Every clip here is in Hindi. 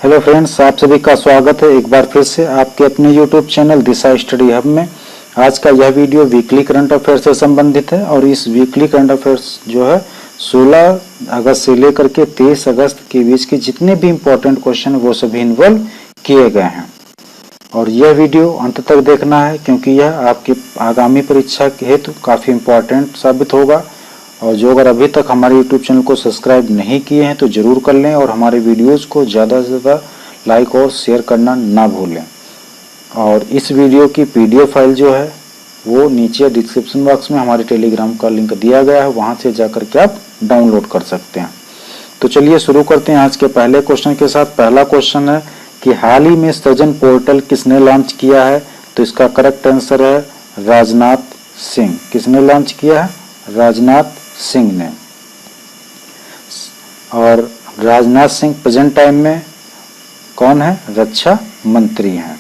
हेलो फ्रेंड्स, आप सभी का स्वागत है एक बार फिर से आपके अपने यूट्यूब चैनल दिशा स्टडी हब में। आज का यह वीडियो वीकली करंट अफेयर से संबंधित है और इस वीकली करंट अफेयर्स जो है 16 अगस्त से लेकर के 23 अगस्त के बीच के जितने भी इम्पोर्टेंट क्वेश्चन वो सभी इन्वॉल्व किए गए हैं और यह वीडियो अंत तक देखना है क्योंकि यह आपकी आगामी परीक्षा के हेतु काफ़ी इम्पोर्टेंट साबित होगा। और जो अगर अभी तक हमारे YouTube चैनल को सब्सक्राइब नहीं किए हैं तो ज़रूर कर लें और हमारे वीडियोज़ को ज़्यादा से ज़्यादा लाइक और शेयर करना ना भूलें। और इस वीडियो की PDF फाइल जो है वो नीचे डिस्क्रिप्शन बॉक्स में हमारे टेलीग्राम का लिंक दिया गया है, वहाँ से जाकर के आप डाउनलोड कर सकते हैं। तो चलिए शुरू करते हैं आज के पहले क्वेश्चन के साथ। पहला क्वेश्चन है कि हाल ही में सृजन पोर्टल किसने लॉन्च किया है? तो इसका करेक्ट आंसर है राजनाथ सिंह। किसने लॉन्च किया है? राजनाथ सिंह ने। और राजनाथ सिंह प्रेजेंट टाइम में कौन है? रक्षा मंत्री हैं।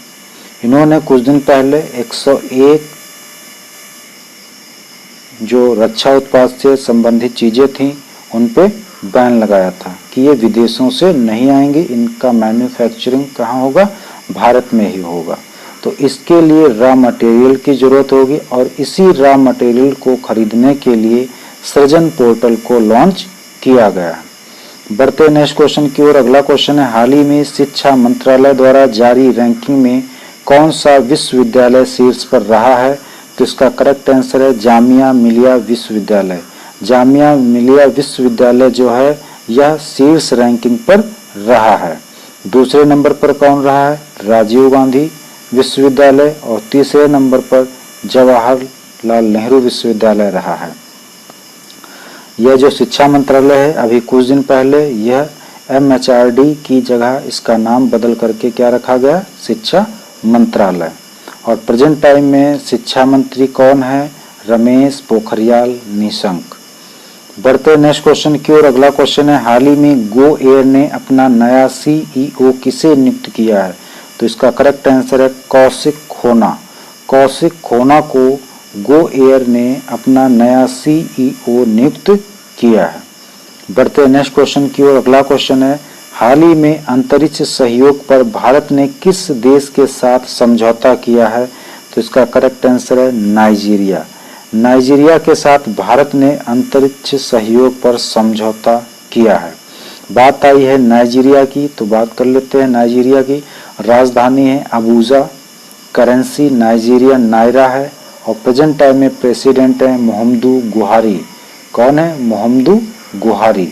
इन्होंने कुछ दिन पहले 101 जो रक्षा उत्पाद से संबंधित चीजें थी उन पे बैन लगाया था कि ये विदेशों से नहीं आएंगी, इनका मैन्युफैक्चरिंग कहाँ होगा? भारत में ही होगा। तो इसके लिए रॉ मटेरियल की जरूरत होगी और इसी रॉ मटेरियल को खरीदने के लिए सृजन पोर्टल को लॉन्च किया गया है। बढ़ते नेक्स्ट क्वेश्चन की ओर। अगला क्वेश्चन है हाल ही में शिक्षा मंत्रालय द्वारा जारी रैंकिंग में कौन सा विश्वविद्यालय शीर्ष पर रहा है? तो इसका करेक्ट आंसर है जामिया मिलिया विश्वविद्यालय। जामिया मिलिया विश्वविद्यालय जो है यह शीर्ष रैंकिंग पर रहा है। दूसरे नंबर पर कौन रहा है? राजीव गांधी विश्वविद्यालय। और तीसरे नंबर पर जवाहरलाल नेहरू विश्वविद्यालय रहा है। यह जो शिक्षा मंत्रालय है अभी कुछ दिन पहले यह MHRD की जगह इसका नाम बदल करके क्या रखा गया? शिक्षा मंत्रालय। और प्रेजेंट टाइम में शिक्षा मंत्री कौन है? रमेश पोखरियाल निशंक। बढ़ते नेक्स्ट क्वेश्चन की ओर। अगला क्वेश्चन है हाल ही में गो एयर ने अपना नया CEO किसे नियुक्त किया है? तो इसका करेक्ट आंसर है कौशिक खोना। कौशिक खोना को गो एयर ने अपना नया CEO नियुक्त किया है। बढ़ते नेक्स्ट क्वेश्चन की ओर। अगला क्वेश्चन है हाल ही में अंतरिक्ष सहयोग पर भारत ने किस देश के साथ समझौता किया है? तो इसका करेक्ट आंसर है नाइजीरिया। नाइजीरिया के साथ भारत ने अंतरिक्ष सहयोग पर समझौता किया है। बात आई है नाइजीरिया की तो बात कर लेते हैं नाइजीरिया की। राजधानी है अबूजा, करेंसी नाइजीरियन नायरा है और प्रेजेंट टाइम में प्रेसिडेंट है मोहम्मदू बुहारी। कौन है? मोहम्मदू बुहारी।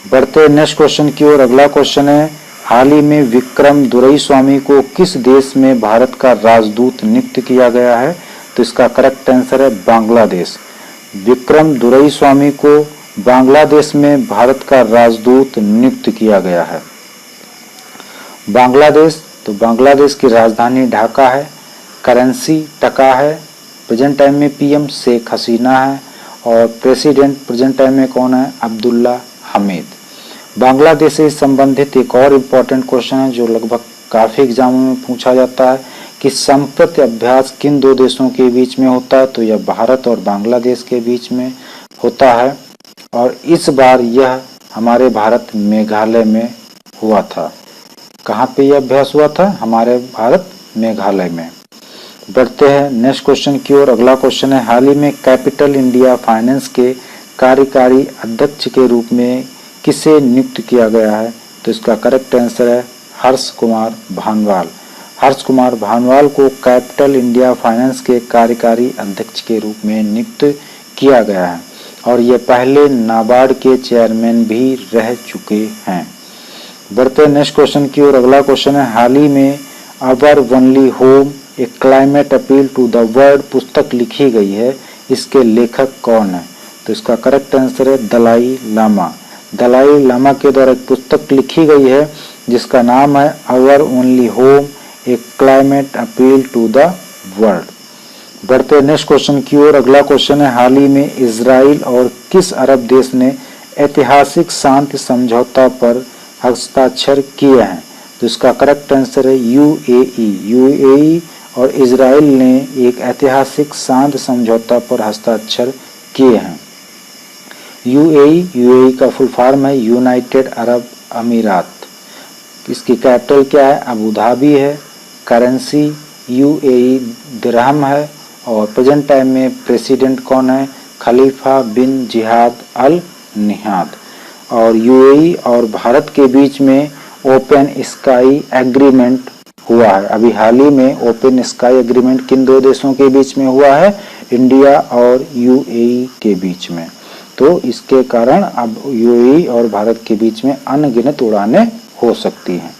बढ़ते नेक्स्ट क्वेश्चन की ओर। अगला क्वेश्चन है हाल ही में विक्रम दुरईस्वामी को किस देश में भारत का राजदूत नियुक्त किया गया है? तो इसका करेक्ट आंसर है बांग्लादेश। विक्रम दुरईस्वामी को बांग्लादेश में भारत का राजदूत नियुक्त किया गया है। बांग्लादेश तो बांग्लादेश की राजधानी ढाका है, करेंसी टका है, प्रेजेंट टाइम में PM शेख हसीना है और प्रेसिडेंट प्रेजेंट टाइम में कौन है? अब्दुल्ला हमीद। बांग्लादेश से संबंधित एक और इम्पोर्टेंट क्वेश्चन है जो लगभग काफ़ी एग्जामों में पूछा जाता है कि संप्रति अभ्यास किन दो देशों के बीच में होता है? तो यह भारत और बांग्लादेश के बीच में होता है और इस बार यह हमारे भारत मेघालय में हुआ था। कहाँ पे यह अभ्यास हुआ था? हमारे भारत मेघालय में। बढ़ते हैं नेक्स्ट क्वेश्चन की ओर। अगला क्वेश्चन है हाल ही में कैपिटल इंडिया फाइनेंस के कार्यकारी अध्यक्ष के रूप में किसे नियुक्त किया गया है? तो इसका करेक्ट आंसर है हर्ष कुमार भानवाल। हर्ष कुमार भानवाल को कैपिटल इंडिया फाइनेंस के कार्यकारी अध्यक्ष के रूप में नियुक्त किया गया है और ये पहले नाबार्ड के चेयरमैन भी रह चुके हैं। बढ़ते नेक्स्ट क्वेश्चन की ओर। अगला क्वेश्चन है हाल ही में our only home a climate appeal to the world पुस्तक लिखी गई है, इसके लेखक कौन है? तो इसका करेक्ट आंसर है दलाई लामा। दलाई लामा के द्वारा एक पुस्तक लिखी गई है जिसका नाम है our only home a climate appeal to the world. बढ़ते नेक्स्ट क्वेश्चन की ओर। अगला क्वेश्चन है हाल ही में इजराइल और किस अरब देश ने ऐतिहासिक शांति समझौता पर हस्ताक्षर किए हैं? तो इसका करेक्ट आंसर है UAE और इजराइल ने एक ऐतिहासिक शांति समझौता पर हस्ताक्षर किए हैं। UAE का फुल फॉर्म है यूनाइटेड अरब अमीरात। इसकी कैपिटल क्या है? अबू धाबी है। करेंसी यूएई दिरहम है। और प्रेजेंट टाइम में प्रेसिडेंट कौन है? खलीफा बिन जिहाद अल निहाद। और यूएई और भारत के बीच में ओपन स्काई एग्रीमेंट हुआ है। अभी हाल ही में ओपन स्काई एग्रीमेंट किन दो देशों के बीच में हुआ है? इंडिया और यूएई के बीच में। तो इसके कारण अब यूएई और भारत के बीच में अनगिनत उड़ानें हो सकती हैं।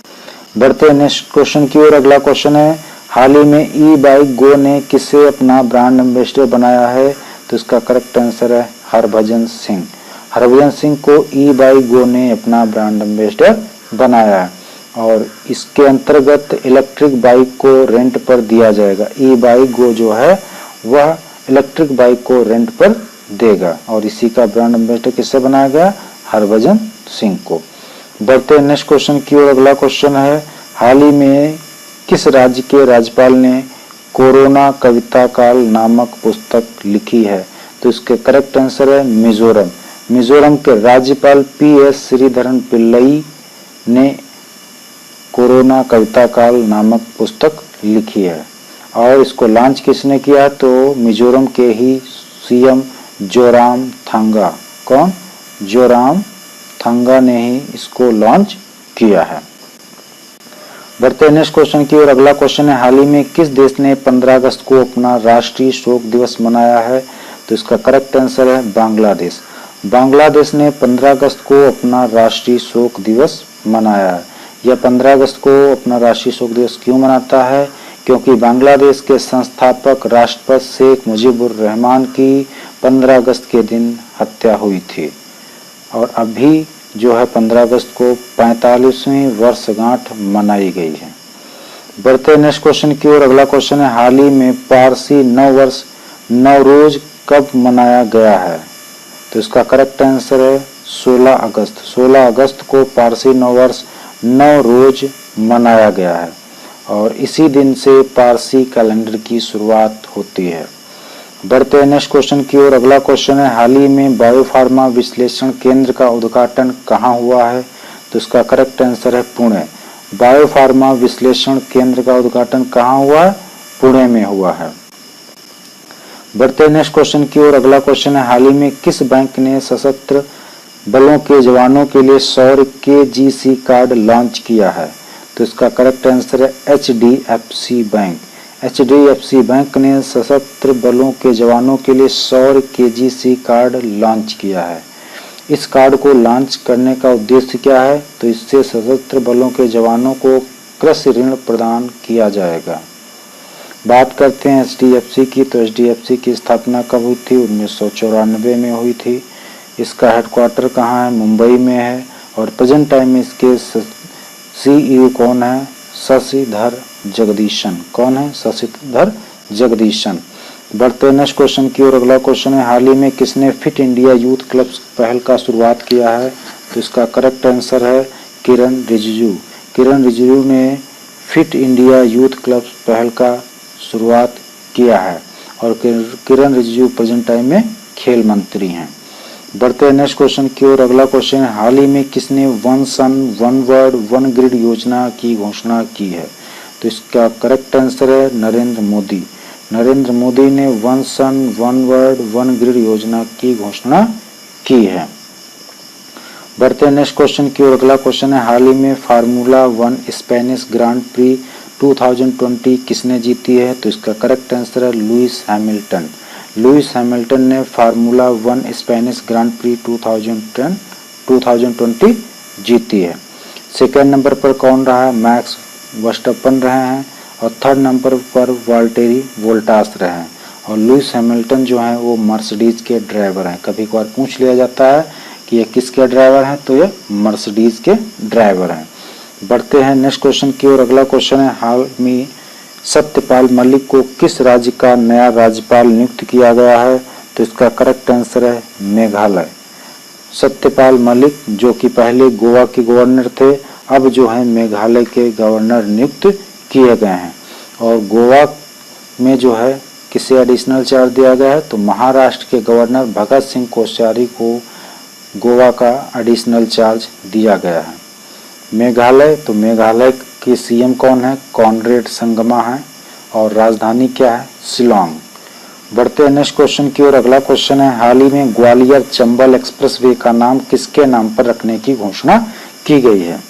बढ़ते हैं नेक्स्ट क्वेश्चन की ओर। अगला क्वेश्चन है, हाल ही में ई बाइक गो ने किसे अपना ब्रांड एम्बेसडर बनाया है? तो इसका करेक्ट आंसर है हरभजन सिंह। हरभजन सिंह को ई बाइक गो ने अपना ब्रांड एम्बेसडर बनाया है। और इसके अंतर्गत इलेक्ट्रिक बाइक को रेंट पर दिया जाएगा। ई बाइक गो जो है वह इलेक्ट्रिक बाइक को रेंट पर देगा। और इसी का ब्रांड एम्बेसडर किससे बनाया गया? हरभजन सिंह को। बढ़ते हैं नेक्स्ट क्वेश्चन की ओर। अगला क्वेश्चन है, हाल ही में किस राज्य के राज्यपाल ने कोरोना कविता काल नामक पुस्तक लिखी है? तो इसके करेक्ट आंसर है मिजोरम। मिजोरम के राज्यपाल पीएस श्रीधरन पिल्लई ने कोरोना कविता काल नामक पुस्तक लिखी है। और इसको लॉन्च किसने किया? तो मिजोरम के ही सीएम जोरामथंगा। कौन? जोरामथंगा ने ही इसको लॉन्च किया है। बढ़ते हैं नेक्स्ट क्वेश्चन की ओर। अगला क्वेश्चन है, हाल ही में किस देश ने 15 अगस्त को अपना राष्ट्रीय शोक दिवस मनाया है? तो इसका करेक्ट आंसर है बांग्लादेश। बांग्लादेश ने 15 अगस्त को अपना राष्ट्रीय शोक दिवस मनाया है। यह 15 अगस्त को अपना राष्ट्रीय शोक दिवस क्यों मनाता है? क्योंकि बांग्लादेश के संस्थापक राष्ट्रपति शेख मुजीबुर रहमान की 15 अगस्त के दिन हत्या हुई थी। और अभी जो है 15 अगस्त को 45वीं वर्षगांठ मनाई गई है। बढ़ते नेक्स्ट क्वेश्चन की ओर। अगला क्वेश्चन है, हाल ही में पारसी नव वर्ष नवरोज कब मनाया गया है? तो इसका करेक्ट आंसर है 16 अगस्त। 16 अगस्त को पारसी नव वर्ष नवरोज मनाया गया है। और इसी दिन से पारसी कैलेंडर की शुरुआत होती है। बढ़ते हैं नेक्स्ट क्वेश्चन की ओर। अगला क्वेश्चन है, हाल ही में बायोफार्मा विश्लेषण केंद्र का उद्घाटन कहाँ हुआ है? तो इसका करेक्ट आंसर है पुणे। बायोफार्मा विश्लेषण केंद्र का उद्घाटन कहाँ हुआ है? पुणे में हुआ है। बढ़ते हैं नेक्स्ट क्वेश्चन की ओर। अगला क्वेश्चन है, हाल ही में किस बैंक ने सशस्त्र बलों के जवानों के लिए सौर KGC कार्ड लॉन्च किया है? तो इसका करेक्ट आंसर है HDFC बैंक। HDFC बैंक ने सशस्त्र बलों के जवानों के लिए सौर KGC कार्ड लॉन्च किया है। इस कार्ड को लॉन्च करने का उद्देश्य क्या है? तो इससे सशस्त्र बलों के जवानों को कृषि ऋण प्रदान किया जाएगा। बात करते हैं HDFC की, तो HDFC की स्थापना कब हुई थी? 1994 में हुई थी। इसका हेडक्वार्टर कहाँ है? मुंबई में है। और प्रेजेंट टाइम में इसके CEO कौन है? शशिधर जगदीशन। कौन है? शशिधर जगदीशन। बढ़ते हैं नेक्स्ट क्वेश्चन की ओर। अगला क्वेश्चन है, हाल ही में किसने फिट इंडिया यूथ क्लब पहल का शुरुआत किया है? तो इसका करेक्ट आंसर है किरण रिजिजू। किरण रिजिजू ने फिट इंडिया यूथ क्लब पहल का शुरुआत किया है। और किरण रिजिजू प्रेजेंट टाइम में खेल मंत्री हैं। बढ़ते हैं नेक्स्ट क्वेश्चन की ओर। अगला क्वेश्चन है, हाल ही में किसने one sun one word one grid योजना की घोषणा की है? तो इसका करेक्ट आंसर है नरेंद्र मोदी। नरेंद्र मोदी ने one sun one word one grid योजना की घोषणा की है। बढ़ते हैं नेक्स्ट क्वेश्चन की ओर। अगला क्वेश्चन है, हाल ही में फार्मूला 1 स्पेनिश ग्रांड प्री 2020 किसने जीती है? तो इसका करेक्ट आंसर है लुइस हैमिल्टन। लुइस हैमिल्टन ने फार्मूला 1 स्पेनिश ग्रांड प्री 2020 जीती है। सेकेंड नंबर पर कौन रहा है? मैक्स वर्स्टप्पन रहे हैं। और थर्ड नंबर पर वाल्टेरी बोल्टास रहे हैं। और लुइस हैमिल्टन जो हैं वो मर्सिडीज के ड्राइवर हैं। कभी कभार पूछ लिया जाता है कि ये किसके ड्राइवर हैं? तो ये मर्सिडीज के ड्राइवर हैं। बढ़ते हैं नेक्स्ट क्वेश्चन की ओर। अगला क्वेश्चन है, हाल में सत्यपाल मलिक को किस राज्य का नया राज्यपाल नियुक्त किया गया है? तो इसका करेक्ट आंसर है मेघालय। सत्यपाल मलिक जो कि पहले गोवा के गवर्नर थे, अब जो है मेघालय के गवर्नर नियुक्त किए गए हैं। और गोवा में जो है किसे एडिशनल चार्ज दिया गया है? तो महाराष्ट्र के गवर्नर भगत सिंह कोश्यारी को गोवा का एडिशनल चार्ज दिया गया है। मेघालय, तो मेघालय के सीएम कौन है? कॉनरेड संगमा है। और राजधानी क्या है? शिलोंग। बढ़ते हैं नेक्स्ट क्वेश्चन की ओर। अगला क्वेश्चन है, हाल ही में ग्वालियर चंबल एक्सप्रेसवे का नाम किसके नाम पर रखने की घोषणा की गई है?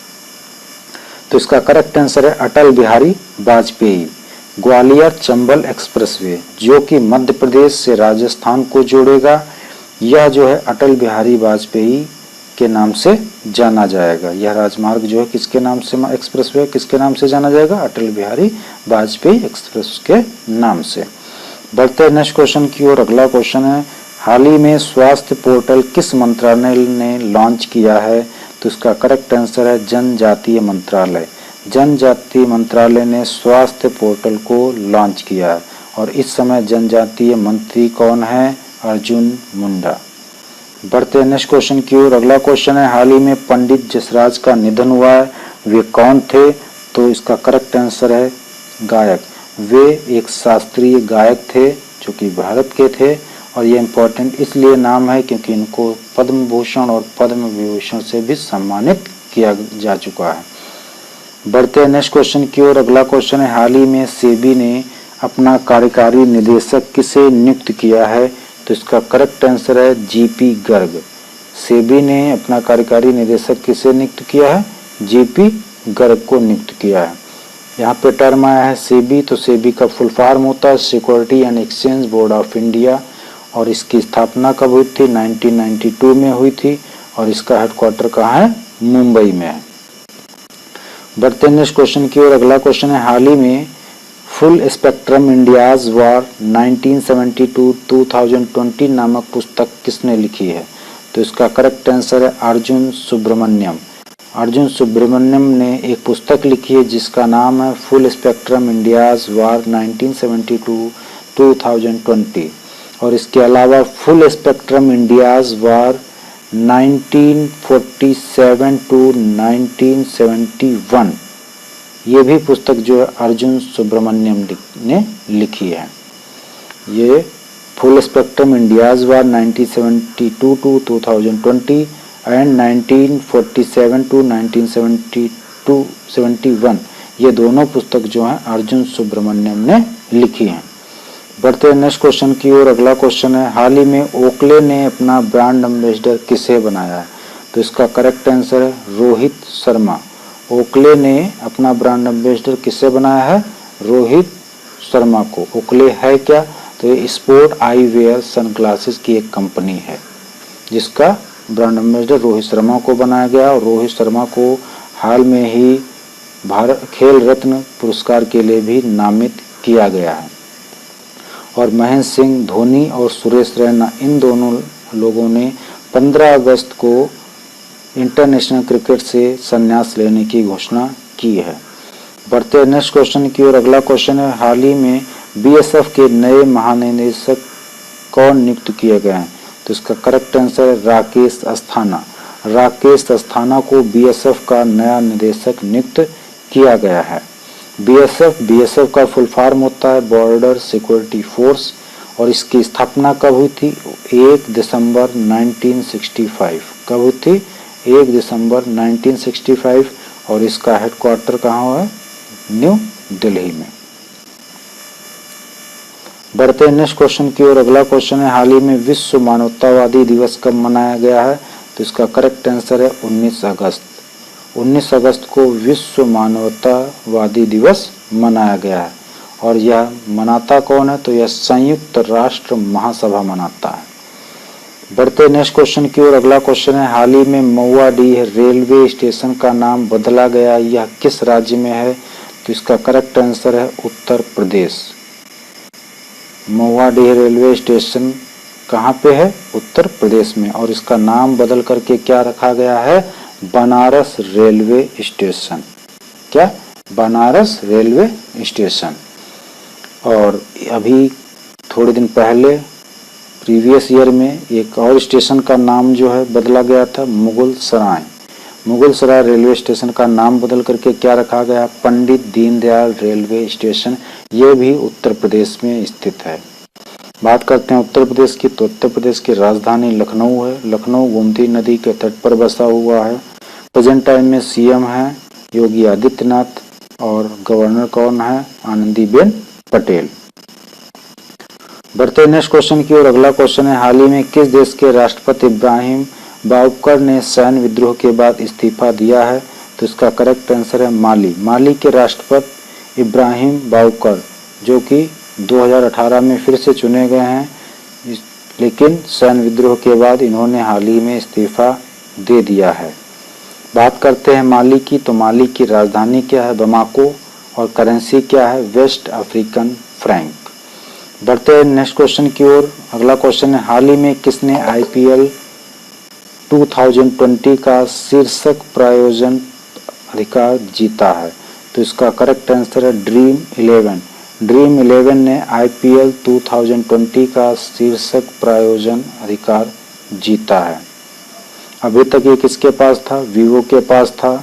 तो इसका करेक्ट आंसर है अटल बिहारी वाजपेयी। ग्वालियर चंबल एक्सप्रेसवे जो कि मध्य प्रदेश से राजस्थान को जोड़ेगा, यह जो है अटल बिहारी वाजपेयी के नाम से जाना जाएगा। यह राजमार्ग जो है किसके नाम से, एक्सप्रेसवे किसके नाम से जाना जाएगा? अटल बिहारी वाजपेयी एक्सप्रेस के नाम से। बढ़ते हैं नेक्स्ट क्वेश्चन की ओर। अगला क्वेश्चन है, हाल ही में स्वास्थ्य पोर्टल किस मंत्रालय ने लॉन्च किया है? तो इसका करेक्ट आंसर है जनजातीय मंत्रालय। जनजातीय मंत्रालय ने स्वास्थ्य पोर्टल को लॉन्च किया है और इस समय जनजातीय मंत्री कौन है? अर्जुन मुंडा। बढ़ते हैं नेक्स्ट क्वेश्चन की ओर। अगला क्वेश्चन है, हाल ही में पंडित जसराज का निधन हुआ है, वे कौन थे? तो इसका करेक्ट आंसर है गायक। वे एक शास्त्रीय गायक थे जो कि भारत के थे और ये इम्पोर्टेंट इसलिए नाम है क्योंकि इनको पद्म भूषण और पद्म विभूषण से भी सम्मानित किया जा चुका है। बढ़ते हैं नेक्स्ट क्वेश्चन की ओर। अगला क्वेश्चन है, हाल ही में सेबी ने अपना कार्यकारी निदेशक किसे नियुक्त किया है? तो इसका करेक्ट आंसर है जीपी गर्ग। सेबी ने अपना कार्यकारी निदेशक किसे नियुक्त किया है? जीपी गर्ग को नियुक्त किया है। यहाँ पे टर्म आया है सेबी, तो सेबी का फुल फॉर्म होता है security and exchange board of India और इसकी स्थापना कब हुई थी? 1992 में हुई थी और इसका हेडक्वार्टर कहाँ है? मुंबई में है। बढ़ते हैं नेक्स्ट क्वेश्चन की ओर। अगला क्वेश्चन है, हाल ही में फुल स्पेक्ट्रम इंडियाज वॉर 1972-2020 नामक पुस्तक किसने लिखी है? तो इसका करेक्ट आंसर है अर्जुन सुब्रमण्यम। अर्जुन सुब्रमण्यम ने एक पुस्तक लिखी है जिसका नाम है फुल स्पेक्ट्रम इंडियाज वॉर 1972-2020 और इसके अलावा फुल स्पेक्ट्रम इंडियाज वॉर 1947-1971 ये भी पुस्तक जो है अर्जुन सुब्रमण्यम ने लिखी है। ये full spectrum India's war 1972-2020 and 1947-1971 ये दोनों पुस्तक जो हैं अर्जुन सुब्रमण्यम ने लिखी हैं। बढ़ते हैं नेक्स्ट क्वेश्चन की ओर। अगला क्वेश्चन है, हाल ही में ओकले ने अपना ब्रांड एम्बेसडर किसे बनाया है? तो इसका करेक्ट आंसर है रोहित शर्मा। ओकले ने अपना ब्रांड एम्बेसडर किसे बनाया है? रोहित शर्मा को। ओकले है क्या? तो ये स्पोर्ट आई वेयर सनग्लासेस की एक कंपनी है जिसका ब्रांड एम्बेसडर रोहित शर्मा को बनाया गया और रोहित शर्मा को हाल में ही भारत खेल रत्न पुरस्कार के लिए भी नामित किया गया है। और महेंद्र सिंह धोनी और सुरेश रैना इन दोनों लोगों ने 15 अगस्त को इंटरनेशनल क्रिकेट से संन्यास लेने की घोषणा की है। बढ़ते हैं नेक्स्ट क्वेश्चन की ओर। अगला क्वेश्चन है, हाल ही में बीएसएफ के नए महानिदेशक कौन नियुक्त किए गए हैं? तो इसका करेक्ट आंसर है राकेश अस्थाना। राकेश अस्थाना को बीएसएफ का नया निदेशक नियुक्त किया गया है। बीएसएफ का फुल फॉर्म होता है बॉर्डर सिक्योरिटी फोर्स और इसकी स्थापना कब हुई थी? 1 दिसंबर 1965। कब हुई थी? 1 दिसंबर 1965 और इसका हेडक्वार्टर कहाँ है? न्यू दिल्ली में। बढ़ते हैं नेक्स्ट क्वेश्चन की ओर। अगला क्वेश्चन है, हाल ही में विश्व मानवतावादी दिवस कब मनाया गया है? तो इसका करेक्ट आंसर है 19 अगस्त। 19 अगस्त को विश्व मानवतावादी दिवस मनाया गया है और यह मनाता कौन है? तो यह संयुक्त राष्ट्र महासभा मनाता है। बढ़ते नेक्स्ट क्वेश्चन की ओर। अगला क्वेश्चन है, हाल ही में महुआडीह रेलवे स्टेशन का नाम बदला गया, यह किस राज्य में है? तो इसका करेक्ट आंसर है उत्तर प्रदेश। महुआडीह रेलवे स्टेशन कहाँ पे है? उत्तर प्रदेश में और इसका नाम बदल करके क्या रखा गया है? Banaras railway station. क्या? Banaras railway station. और अभी थोड़े दिन पहले प्रीवियस ईयर में एक और स्टेशन का नाम जो है बदला गया था, मुगल सराय। मुगल सराय रेलवे स्टेशन का नाम बदल करके क्या रखा गया? Pandit Deendayal railway station. ये भी उत्तर प्रदेश में स्थित है। बात करते हैं उत्तर प्रदेश की, तो उत्तर प्रदेश की राजधानी लखनऊ है। लखनऊ गोमती नदी के तट पर बसा हुआ है। प्रेजेंट टाइम में सीएम है योगी आदित्यनाथ और गवर्नर कौन है? आनंदीबेन पटेल। बढ़ते नेक्स्ट क्वेश्चन की ओर। अगला क्वेश्चन है, हाल ही में किस देश के राष्ट्रपति इब्राहिम बाउकर ने सैन्य विद्रोह के बाद इस्तीफा दिया है? तो इसका करेक्ट आंसर है माली। माली के राष्ट्रपति इब्राहिम बाउकर जो कि 2018 में फिर से चुने गए हैं, लेकिन सैन्य विद्रोह के बाद इन्होंने हाल ही में इस्तीफा दे दिया है। बात करते हैं माली की, तो माली की राजधानी क्या है? बमाको। और करेंसी क्या है? West African franc. बढ़ते हैं नेक्स्ट क्वेश्चन की ओर। अगला क्वेश्चन है, हाल ही में किसने IPL 2020 का शीर्षक प्रायोजन अधिकार जीता है? तो इसका करेक्ट आंसर है ड्रीम 11। ड्रीम 11 ने IPL 2020 का शीर्षक प्रायोजन अधिकार जीता है। अभी तक ये किसके पास था? वीवो के पास था,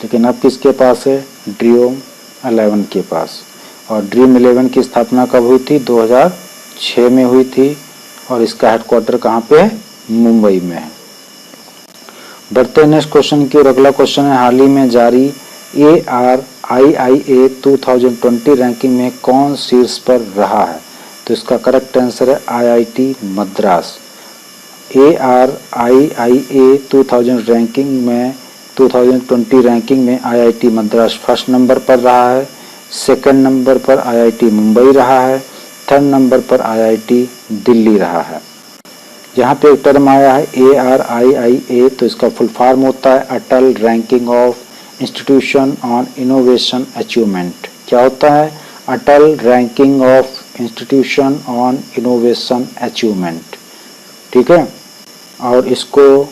लेकिन अब किसके पास है? ड्रीम 11 के पास। और ड्रीम 11 की स्थापना कब हुई थी? 2006 में हुई थी और इसका हेडक्वार्टर कहाँ पे है? मुंबई में है। बढ़ते नेक्स्ट क्वेश्चन की और। अगला क्वेश्चन है, हाल ही में जारी ARIIA 2020 रैंकिंग में कौन शीर्ष पर रहा है? तो इसका करेक्ट आंसर है IIT मद्रास। ARIIA 2020 रैंकिंग में IIT मद्रास फर्स्ट नंबर पर रहा है, सेकंड नंबर पर IIT मुंबई रहा है, थर्ड नंबर पर IIT दिल्ली रहा है। यहाँ पे एक टर्म आया है ARIIA, तो इसका फुल फॉर्म होता है Atal ranking of institution on innovation achievement. क्या होता है? Atal ranking of institution on innovation achievement. ठीक है, और इसको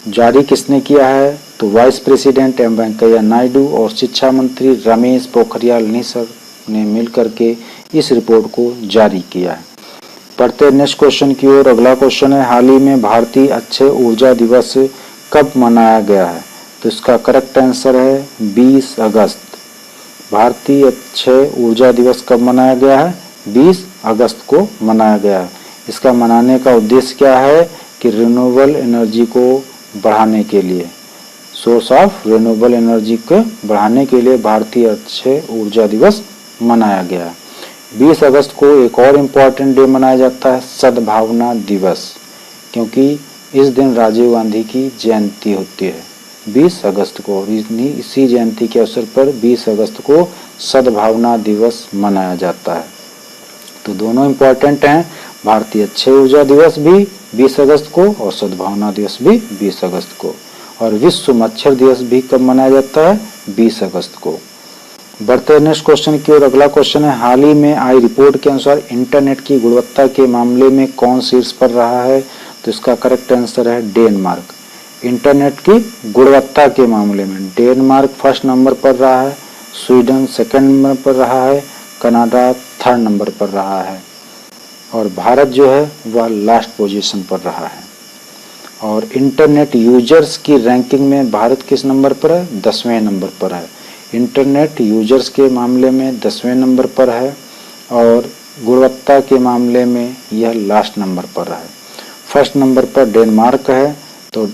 जारी किसने किया है? तो vice president M Venkaiah Naidu और शिक्षा मंत्री रमेश पोखरियाल निशंक ने मिलकर के इस रिपोर्ट को जारी किया है। पढ़ते नेक्स्ट क्वेश्चन की ओर। अगला क्वेश्चन है, हाल ही में भारतीय अक्षय ऊर्जा दिवस कब मनाया गया है? तो इसका करेक्ट आंसर है 20 अगस्त। भारतीय अक्षय ऊर्जा दिवस कब मनाया गया है? 20 अगस्त को मनाया गया है। इसका मनाने का उद्देश्य क्या है कि रिन्यूएबल एनर्जी को बढ़ाने के लिए, सोर्स ऑफ रिन्यूएबल एनर्जी को बढ़ाने के लिए भारतीय अक्षय ऊर्जा दिवस मनाया गया है। 20 अगस्त को एक और इम्पॉर्टेंट डे मनाया जाता है, सद्भावना दिवस, क्योंकि इस दिन राजीव गांधी की जयंती होती है 20 अगस्त को। इसी जयंती के अवसर पर 20 अगस्त को सद्भावना दिवस मनाया जाता है। तो दोनों इम्पॉर्टेंट हैं, भारतीय अक्षय ऊर्जा दिवस भी 20 अगस्त को और सद्भावना दिवस भी 20 अगस्त को। और विश्व मच्छर दिवस भी कब मनाया जाता है? 20 अगस्त को। बढ़ते नेक्स्ट क्वेश्चन की ओर। अगला क्वेश्चन है, हाल ही में आई रिपोर्ट के अनुसार इंटरनेट की गुणवत्ता के मामले में कौन शीर्ष पर रहा है? तो इसका करेक्ट आंसर है डेनमार्क। इंटरनेट की गुणवत्ता के मामले में डेनमार्क फर्स्ट नंबर पर रहा है, स्वीडन सेकंड नंबर पर रहा है, कनाडा थर्ड नंबर पर रहा है और भारत जो है वह लास्ट पोजीशन पर रहा है। और इंटरनेट यूजर्स की रैंकिंग में भारत किस नंबर पर है? 10वें नंबर पर है। इंटरनेट यूजर्स के मामले में 10वें नंबर पर है और गुणवत्ता के मामले में यह लास्ट नंबर पर है। फर्स्ट नंबर पर डेनमार्क है, तो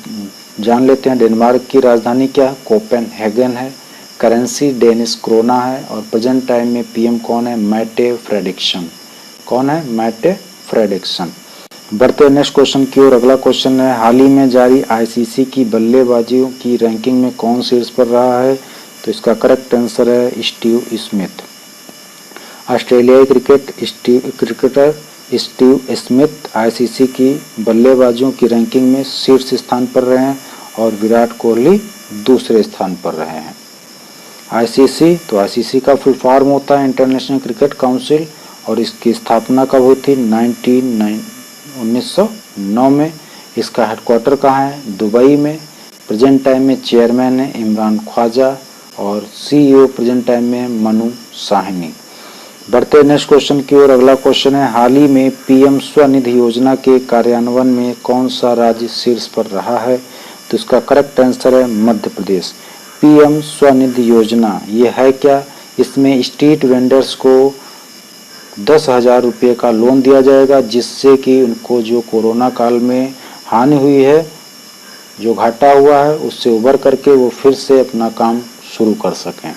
जान लेते हैं डेनमार्क की राजधानी क्या है? कोपेनहेगन है। करेंसी डेनिश क्रोना है और प्रेजेंट टाइम में पीएम कौन है? मैटे फ्रेडरिक्सन। कौन है? मैटे फ्रेडरिक्सन। बढ़ते नेक्स्ट क्वेश्चन की ओर। अगला क्वेश्चन है, हाल ही में जारी आईसीसी की बल्लेबाजियों की रैंकिंग में कौन शीर्ष पर रहा है? तो इसका करेक्ट आंसर है स्टीव स्मिथ। ऑस्ट्रेलियाई क्रिकेटर स्टीव स्मिथ आईसीसी की बल्लेबाजों की रैंकिंग में शीर्ष स्थान पर रहे हैं और विराट कोहली दूसरे स्थान पर रहे हैं। आईसीसी, तो आईसीसी का फुल फॉर्म होता है इंटरनेशनल क्रिकेट काउंसिल और इसकी स्थापना कब हुई थी? 1909 में। इसका हेडक्वार्टर कहाँ है? दुबई में। प्रेजेंट टाइम में चेयरमैन है इमरान ख्वाजा और सीईओ प्रेजेंट टाइम में मनु साहनी। बढ़ते नेक्स्ट क्वेश्चन की ओर। अगला क्वेश्चन है, हाल ही में पीएम स्वनिधि योजना के कार्यान्वयन में कौन सा राज्य शीर्ष पर रहा है? तो इसका करेक्ट आंसर है मध्य प्रदेश। पीएम स्वनिधि योजना ये है क्या? इसमें स्ट्रीट वेंडर्स को 10,000 रुपये का लोन दिया जाएगा, जिससे कि उनको जो कोरोना काल में हानि हुई है जो घाटा हुआ है उससे उबर करके वो फिर से अपना काम शुरू कर सकें।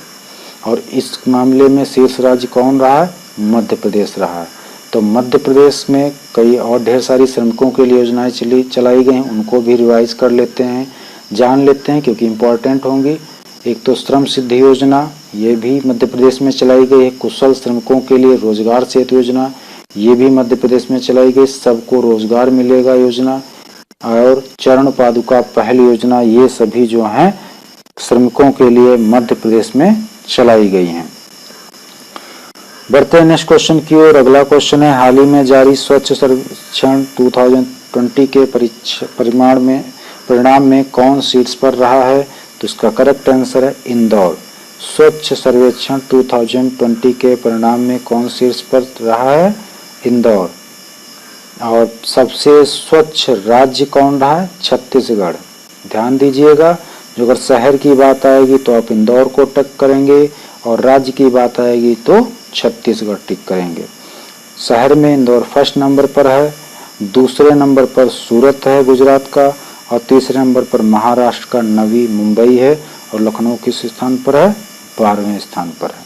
और इस मामले में शीर्ष राज्य कौन रहा है? मध्य प्रदेश रहा है। तो मध्य प्रदेश में कई और ढेर सारी श्रमिकों के लिए योजनाएं चलाई गई हैं, उनको भी रिवाइज कर लेते हैं, जान लेते हैं क्योंकि इम्पोर्टेंट होंगी। एक तो श्रम सिद्धि योजना, ये भी मध्य प्रदेश में चलाई गई है। कुशल श्रमिकों के लिए रोजगार सेतु योजना, ये भी मध्य प्रदेश में चलाई गई, सबको रोजगार मिलेगा योजना। और चरण पादुका पहल योजना, ये सभी जो हैं श्रमिकों के लिए मध्य प्रदेश में चलाई गई हैं। बढ़ते हैं नेक्स्ट क्वेश्चन की ओर। अगला क्वेश्चन है, हाल ही में जारी स्वच्छ सर्वेक्षण 2020 के परिणाम में कौन शीर्ष पर रहा है? तो इसका करेक्ट आंसर है इंदौर। स्वच्छ सर्वेक्षण 2020 के परिणाम में कौन शीर्ष पर रहा है? इंदौर। और सबसे स्वच्छ राज्य कौन रहा है? छत्तीसगढ़। ध्यान दीजिएगा, जो अगर शहर की बात आएगी तो आप इंदौर को टिक करेंगे और राज्य की बात आएगी तो छत्तीसगढ़ टिक करेंगे। शहर में इंदौर फर्स्ट नंबर पर है, दूसरे नंबर पर सूरत है गुजरात का, और तीसरे नंबर पर महाराष्ट्र का नवी मुंबई है, और लखनऊ किस स्थान पर है? 12वें स्थान पर है।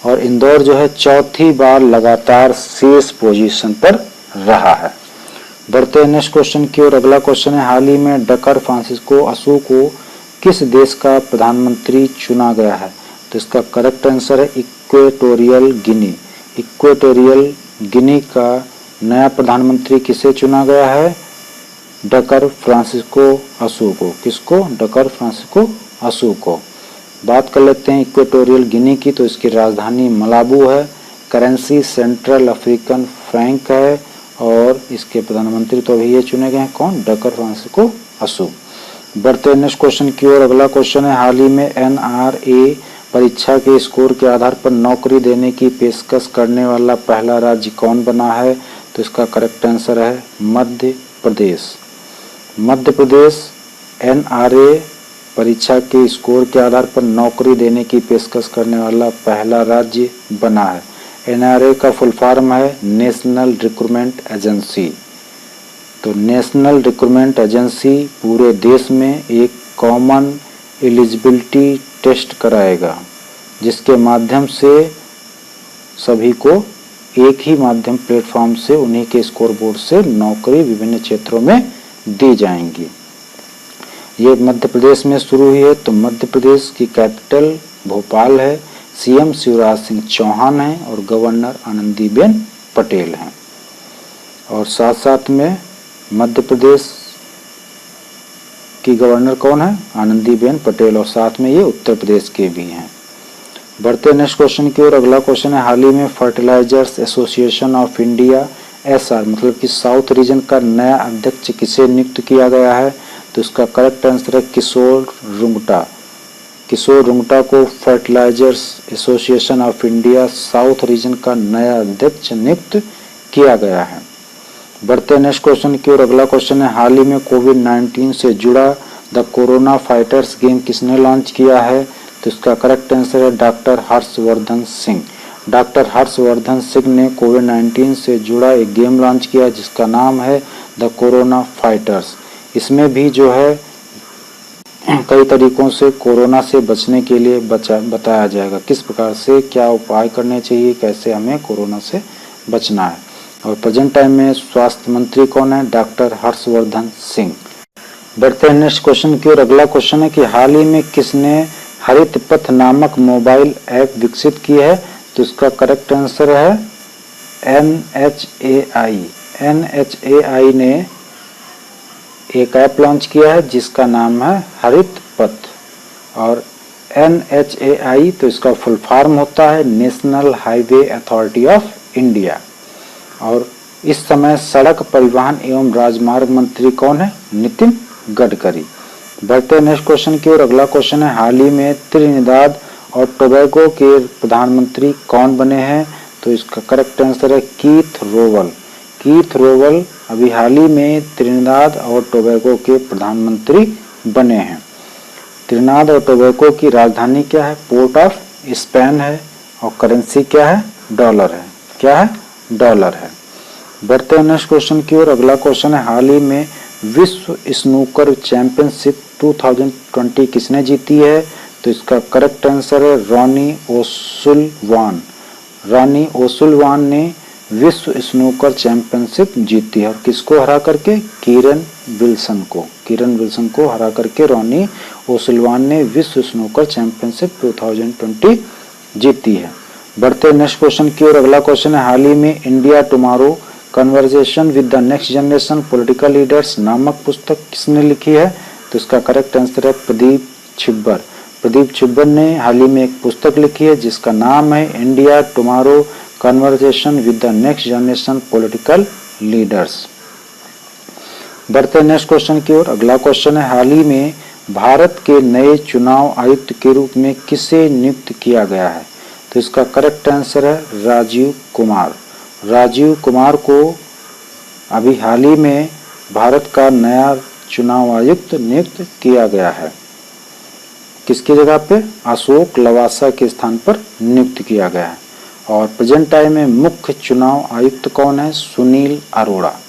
और इंदौर जो है चौथी बार लगातार शीर्ष पोजीशन पर रहा है। बढ़ते हैं नेक्स्ट क्वेश्चन की ओर। अगला क्वेश्चन है, हाल ही में डकर फ्रांसिस्को असू को किस देश का प्रधानमंत्री चुना गया है? तो इसका करेक्ट आंसर है इक्वेटोरियल गिनी। इक्वेटोरियल गिनी का नया प्रधानमंत्री किसे चुना गया है? डकर फ्रांसिस्को असू को। किसको? डकर फ्रांसिस्को असू को। बात कर लेते हैं इक्वेटोरियल गिनी की, तो इसकी राजधानी मलाबू है, करेंसी सेंट्रल अफ्रीकन फ्रैंक है, और इसके प्रधानमंत्री तो अभी ये चुने गए हैं, कौन? डकर फ्रांसिस्को असू। बढ़ते हैं नेक्स्ट क्वेश्चन की ओर। अगला क्वेश्चन है, हाल ही में NRA परीक्षा के स्कोर के आधार पर नौकरी देने की पेशकश करने वाला पहला राज्य कौन बना है? तो इसका करेक्ट आंसर है मध्य प्रदेश। मध्य प्रदेश NRA परीक्षा के स्कोर के आधार पर नौकरी देने की पेशकश करने वाला पहला राज्य बना है। NRA का फुल फॉर्म है नेशनल रिक्रूटमेंट एजेंसी। तो नेशनल रिक्रूटमेंट एजेंसी पूरे देश में एक कॉमन एलिजिबिलिटी टेस्ट कराएगा, जिसके माध्यम से सभी को एक ही माध्यम प्लेटफॉर्म से उन्हीं के स्कोर बोर्ड से नौकरी विभिन्न क्षेत्रों में दी जाएंगी। ये मध्य प्रदेश में शुरू हुई है। तो मध्य प्रदेश की कैपिटल भोपाल है, CM शिवराज सिंह चौहान हैं और गवर्नर आनंदीबेन पटेल हैं। और साथ साथ में मध्य प्रदेश की गवर्नर कौन है? आनंदीबेन पटेल, और साथ में ये उत्तर प्रदेश के भी हैं। बढ़ते नेक्स्ट क्वेश्चन की ओर। अगला क्वेश्चन है, हाल ही में Fertilisers Association of India SR मतलब कि साउथ रीजन का नया अध्यक्ष किसे नियुक्त किया गया है? तो इसका करेक्ट आंसर है किशोर रुंगटा। किशोर रुंगटा को Fertilisers Association of India South Region का नया अध्यक्ष नियुक्त किया गया है। बढ़ते नेक्स्ट क्वेश्चन की ओर। अगला क्वेश्चन है, हाल ही में कोविड-19 से जुड़ा द कोरोना फाइटर्स गेम किसने लॉन्च किया है? तो इसका करेक्ट आंसर है डॉक्टर हर्षवर्धन सिंह। डॉक्टर हर्षवर्धन सिंह ने कोविड-19 से जुड़ा एक गेम लॉन्च किया जिसका नाम है द कोरोना फाइटर्स। इसमें भी जो है कई तरीकों से कोरोना से बचने के लिए बताया जाएगा, किस प्रकार से क्या उपाय करने चाहिए, कैसे हमें कोरोना से बचना है। और प्रेजेंट टाइम में स्वास्थ्य मंत्री कौन है? डॉक्टर हर्षवर्धन सिंह। बढ़ते हैं नेक्स्ट क्वेश्चन की ओर। अगला क्वेश्चन है कि हाल ही में किसने हरित पथ नामक मोबाइल ऐप विकसित की है? तो इसका करेक्ट आंसर है NHAI। NHAI ने एक ऐप लॉन्च किया है जिसका नाम है हरित पथ। और NHAI तो इसका फुल फॉर्म होता है national highway authority of India. और इस समय सड़क परिवहन एवं राजमार्ग मंत्री कौन है? नितिन गडकरी। बढ़ते नेक्स्ट क्वेश्चन की ओर। अगला क्वेश्चन है, हाल ही में त्रिनिदाद और टोबैगो के प्रधानमंत्री कौन बने हैं? तो इसका करेक्ट आंसर है कीथ रोवल। कीथ रोवल अभी हाल ही में त्रिनिदाद और टोबैगो के प्रधानमंत्री बने हैं। त्रिनिदाद और टोबैगो की राजधानी क्या है? पोर्ट ऑफ स्पेन है, और करेंसी क्या है? डॉलर है। क्या है? डॉलर है। बढ़ते हैं नेक्स्ट क्वेश्चन की ओर। अगला क्वेश्चन है, हाल ही में विश्व स्नूकर चैंपियनशिप 2020 किसने जीती है? तो इसका करेक्ट आंसर है रॉनी ओसुलवान। रॉनी ओसुलवान ने विश्व स्नूकर चैंपियनशिप जीती है। और किसको हरा करके? किरण विल्सन को। किरण विल्सन को हरा करके रॉनी ओसुलवान ने विश्व स्नूकर चैंपियनशिप 2020 जीती है। बढ़ते नेक्स्ट क्वेश्चन की ओर। अगला क्वेश्चन है, हाल ही में India tomorrow conversation with the next generation political leaders नामक पुस्तक किसने लिखी है? तो इसका करेक्ट आंसर है प्रदीप छिब्बर। प्रदीप छिब्बर ने हाल ही में एक पुस्तक लिखी है जिसका नाम है India tomorrow conversation with the next generation political leaders. बढ़ते नेक्स्ट क्वेश्चन की ओर। अगला क्वेश्चन है, हाल ही में भारत के नए चुनाव आयुक्त के रूप में किसे नियुक्त किया गया है? तो इसका करेक्ट आंसर है राजीव कुमार। राजीव कुमार को अभी हाल ही में भारत का नया चुनाव आयुक्त नियुक्त किया गया है। किसकी जगह पे? अशोक लवासा के स्थान पर नियुक्त किया गया है। और प्रेजेंट टाइम में मुख्य चुनाव आयुक्त कौन है? सुनील अरोड़ा।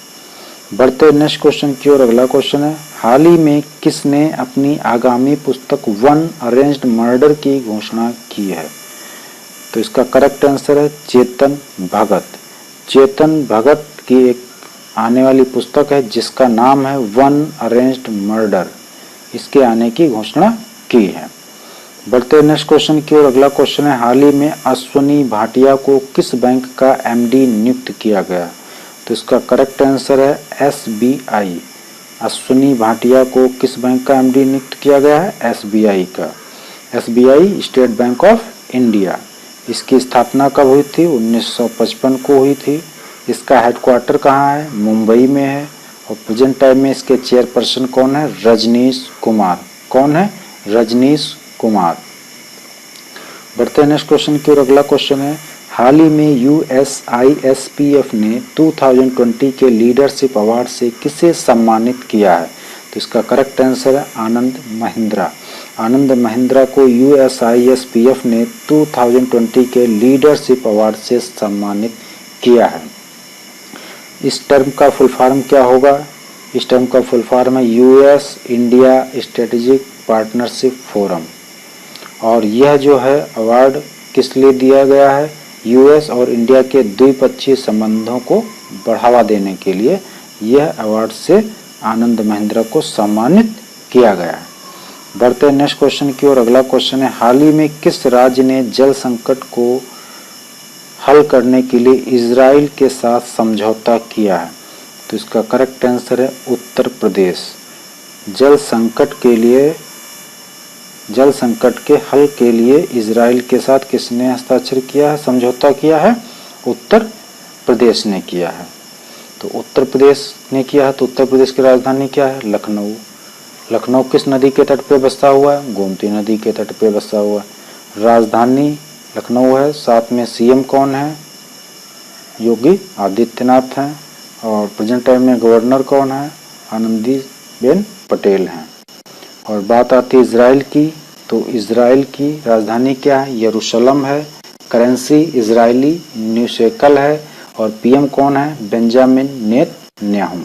बढ़ते नेक्स्ट क्वेश्चन की ओर। अगला क्वेश्चन है, हाल ही में किसने अपनी आगामी पुस्तक वन अरेंज्ड मर्डर की घोषणा की है? तो इसका करेक्ट आंसर है चेतन भगत। चेतन भगत की एक आने वाली पुस्तक है जिसका नाम है वन अरेंज्ड मर्डर। इसके आने की घोषणा की है। बढ़ते नेक्स्ट क्वेश्चन की ओर। अगला क्वेश्चन है, हाल ही में अश्वनी भाटिया को किस बैंक का एमडी नियुक्त किया गया? तो इसका करेक्ट आंसर है एसबीआई। अश्वनी भाटिया को किस बैंक का एमडी नियुक्त किया गया है? एसबीआई का। SBI state bank of India. इसकी स्थापना कब हुई थी? 1955 को हुई थी। इसका हेडक्वार्टर कहाँ है? मुंबई में है। और प्रेजेंट टाइम में इसके चेयरपर्सन कौन है? रजनीश कुमार। कौन है? रजनीश कुमार। बढ़ते हैं नेक्स्ट क्वेश्चन की ओर। अगला क्वेश्चन है, हाल ही में यूएसआईएसपीएफ ने 2020 के लीडरशिप अवार्ड से किसे सम्मानित किया है? तो इसका करेक्ट आंसर है आनंद महिंद्रा। आनंद महिंद्रा को यूएसआईएसपीएफ ने 2020 के लीडरशिप अवार्ड से सम्मानित किया है। इस टर्म का फुल फॉर्म क्या होगा? इस टर्म का फुल फॉर्म है US India strategic partnership forum. और यह जो है अवार्ड किस लिए दिया गया है? यूएस और इंडिया के द्विपक्षीय संबंधों को बढ़ावा देने के लिए यह अवार्ड से आनंद महिंद्रा को सम्मानित किया गया है। बढ़ते हैं नेक्स्ट क्वेश्चन की ओर। अगला क्वेश्चन है, हाल ही में किस राज्य ने जल संकट को हल करने के लिए इजराइल के साथ समझौता किया है? तो इसका करेक्ट आंसर है उत्तर प्रदेश। जल संकट के हल के लिए इजराइल के साथ किसने हस्ताक्षर किया है, समझौता किया है? उत्तर प्रदेश ने किया है। तो उत्तर प्रदेश ने किया है, तो उत्तर प्रदेश की राजधानी क्या है? लखनऊ। लखनऊ किस नदी के तट पे बसा हुआ है? गोमती नदी के तट पे बसा हुआ है। राजधानी लखनऊ है। साथ में सीएम कौन है? योगी आदित्यनाथ हैं। और प्रेजेंट टाइम में गवर्नर कौन है? आनंदीबेन पटेल हैं। और बात आती है इजराइल की, तो इजराइल की राजधानी क्या है? यरूशलेम है। करेंसी इजरायली न्यू शेकल है। और पीएम कौन है? Benjamin Netanyahu.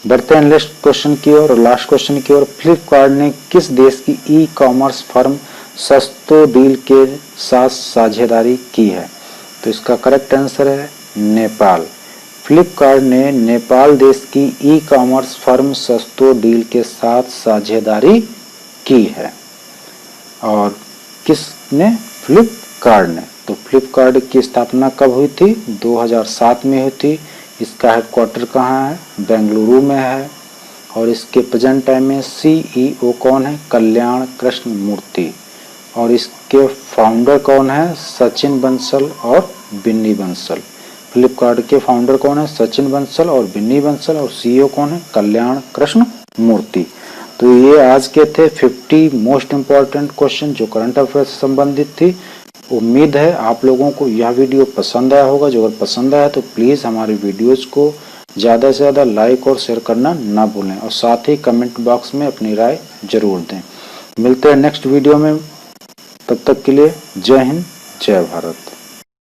बढ़ते हैं नेक्स्ट क्वेश्चन की ओर और लास्ट क्वेश्चन की ओर। फ्लिपकार्ट ने किस देश की ई कॉमर्स फर्म सस्तो डील के साथ साझेदारी की है? तो इसका करेक्ट आंसर है नेपाल। फ्लिपकार्ट ने नेपाल देश की ई कॉमर्स फर्म सस्तो डील के साथ साझेदारी की है। और किसने? फ्लिपकार्ट ने। तो फ्लिपकार्ट की स्थापना कब हुई थी? 2007 में हुई थी। इसका हेडक्वार्टर कहाँ है? बेंगलुरु में है। और इसके प्रेजेंट टाइम में सीईओ कौन है? कल्याण कृष्ण मूर्ति। और इसके फाउंडर कौन है? सचिन बंसल और बिन्नी बंसल। फ्लिपकार्ट के फाउंडर कौन है? सचिन बंसल और बिन्नी बंसल। और सीईओ कौन है? कल्याण कृष्ण मूर्ति। तो ये आज के थे 50 मोस्ट इम्पोर्टेंट क्वेश्चन जो करंट अफेयर से संबंधित थी। उम्मीद है आप लोगों को यह वीडियो पसंद आया होगा। जो अगर पसंद आया तो प्लीज़ हमारे वीडियोस को ज़्यादा से ज़्यादा लाइक और शेयर करना ना भूलें। और साथ ही कमेंट बॉक्स में अपनी राय जरूर दें। मिलते हैं नेक्स्ट वीडियो में। तब तक के लिए जय हिंद, जय भारत।